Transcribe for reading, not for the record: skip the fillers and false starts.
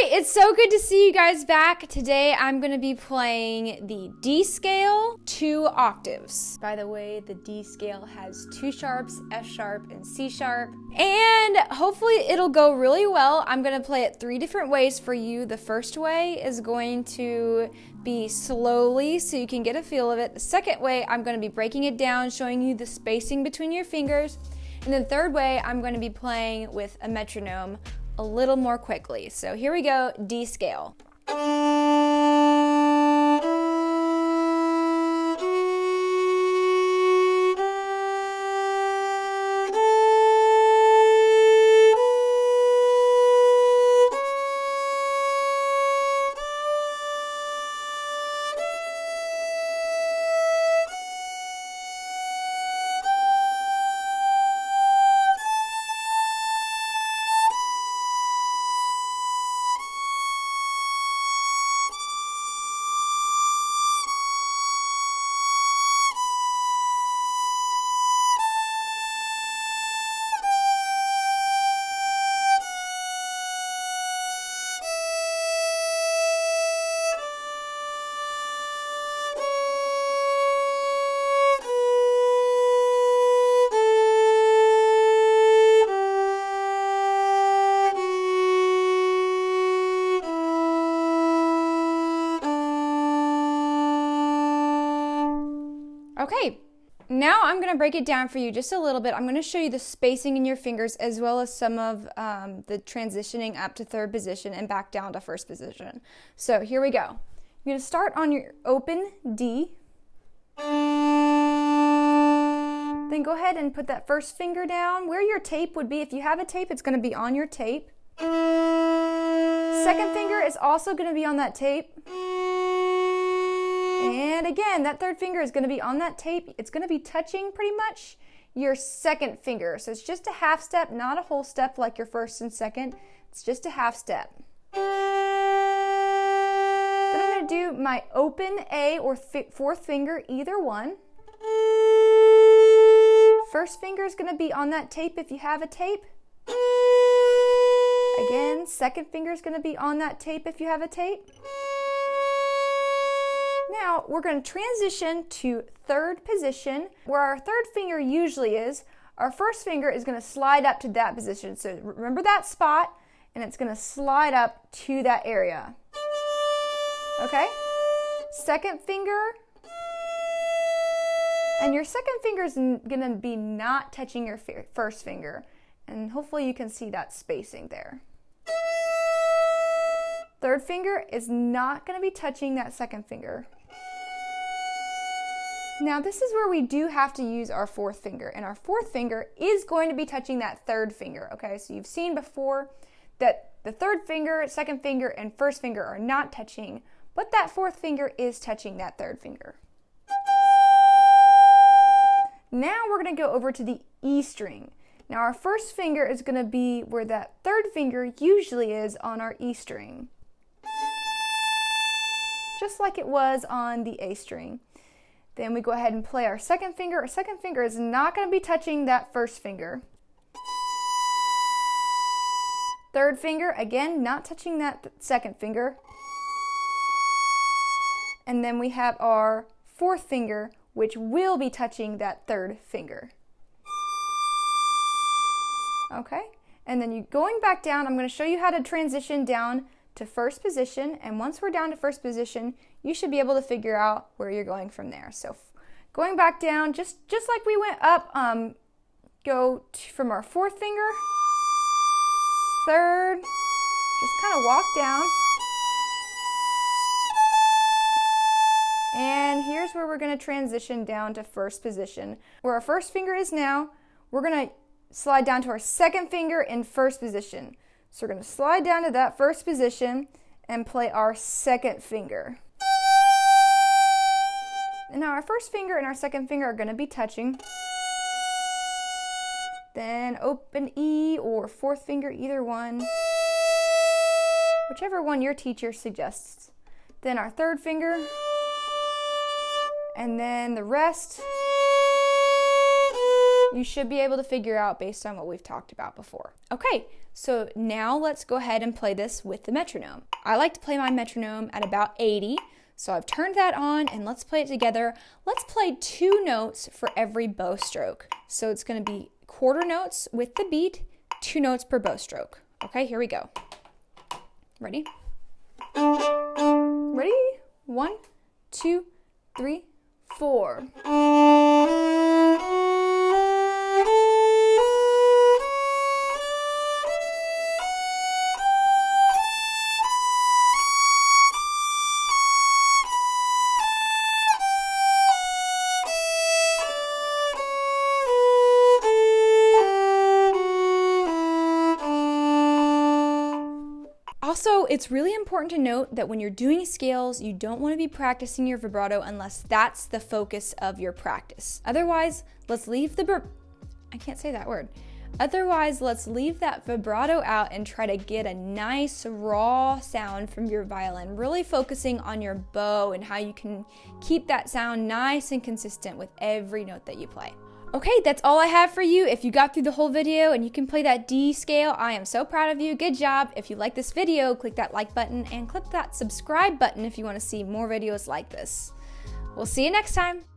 right, it's so good to see you guys back. Today I'm going to be playing the D scale, 2 octaves. By the way, the D scale has 2 sharps, F sharp and C sharp. And hopefully it'll go really well. I'm going to play it 3 different ways for you. The first way is going to be slowly so you can get a feel of it. The second way, I'm going to be breaking it down, showing you the spacing between your fingers. And the third way, I'm going to be playing with a metronome a little more quickly. So here we go, D scale. Okay, now I'm going to break it down for you just a little bit. I'm going to show you the spacing in your fingers as well as some of the transitioning up to third position and back down to first position. So here we go. You're going to start on your open D. Then go ahead and put that first finger down where your tape would be. If you have a tape, it's going to be on your tape. Second finger is also going to be on that tape. And again, that third finger is going to be on that tape. It's going to be touching pretty much your second finger. So it's just a half step, not a whole step like your first and second. It's just a half step. Then I'm going to do my open A or fourth finger, either one. First finger is going to be on that tape if you have a tape. Again, second finger is going to be on that tape if you have a tape. Now we're going to transition to third position, where our third finger usually is. Our first finger is going to slide up to that position. So remember that spot, and it's going to slide up to that area. Okay? Second finger. And your second finger is going to be not touching your first finger. And hopefully you can see that spacing there. Third finger is not going to be touching that second finger. Now this is where we do have to use our fourth finger, and our fourth finger is going to be touching that third finger, okay? So you've seen before that the third finger, second finger, and first finger are not touching, but that fourth finger is touching that third finger. Now we're going to go over to the E string. Now our first finger is going to be where that third finger usually is on our E string, just like it was on the A string. Then we go ahead and play our second finger. Our second finger is not going to be touching that first finger. Third finger, again, not touching that second finger. And then we have our fourth finger, which will be touching that third finger. Okay, and then going back down, I'm going to show you how to transition down to first position, and once we're down to first position, you should be able to figure out where you're going from there. So going back down, just like we went up, go from our fourth finger, third, just kind of walk down, and here's where we're going to transition down to first position. Where our first finger is now, we're going to slide down to our second finger in first position. So we're going to slide down to that first position and play our second finger. And now our first finger and our second finger are going to be touching. Then open E or fourth finger, either one. Whichever one your teacher suggests. Then our third finger. And then the rest, you should be able to figure out based on what we've talked about before. Okay, so now let's go ahead and play this with the metronome. I like to play my metronome at about 80, so I've turned that on and let's play it together. Let's play 2 notes for every bow stroke. So it's gonna be quarter notes with the beat, 2 notes per bow stroke. Okay, here we go. Ready? Ready? 1, 2, 3, 4. Also, it's really important to note that when you're doing scales, you don't want to be practicing your vibrato unless that's the focus of your practice. Otherwise, let's leave Otherwise, let's leave that vibrato out and try to get a nice raw sound from your violin, really focusing on your bow and how you can keep that sound nice and consistent with every note that you play. Okay, that's all I have for you. If you got through the whole video and you can play that D scale, I am so proud of you. Good job. If you like this video, click that like button and click that subscribe button if you want to see more videos like this. We'll see you next time.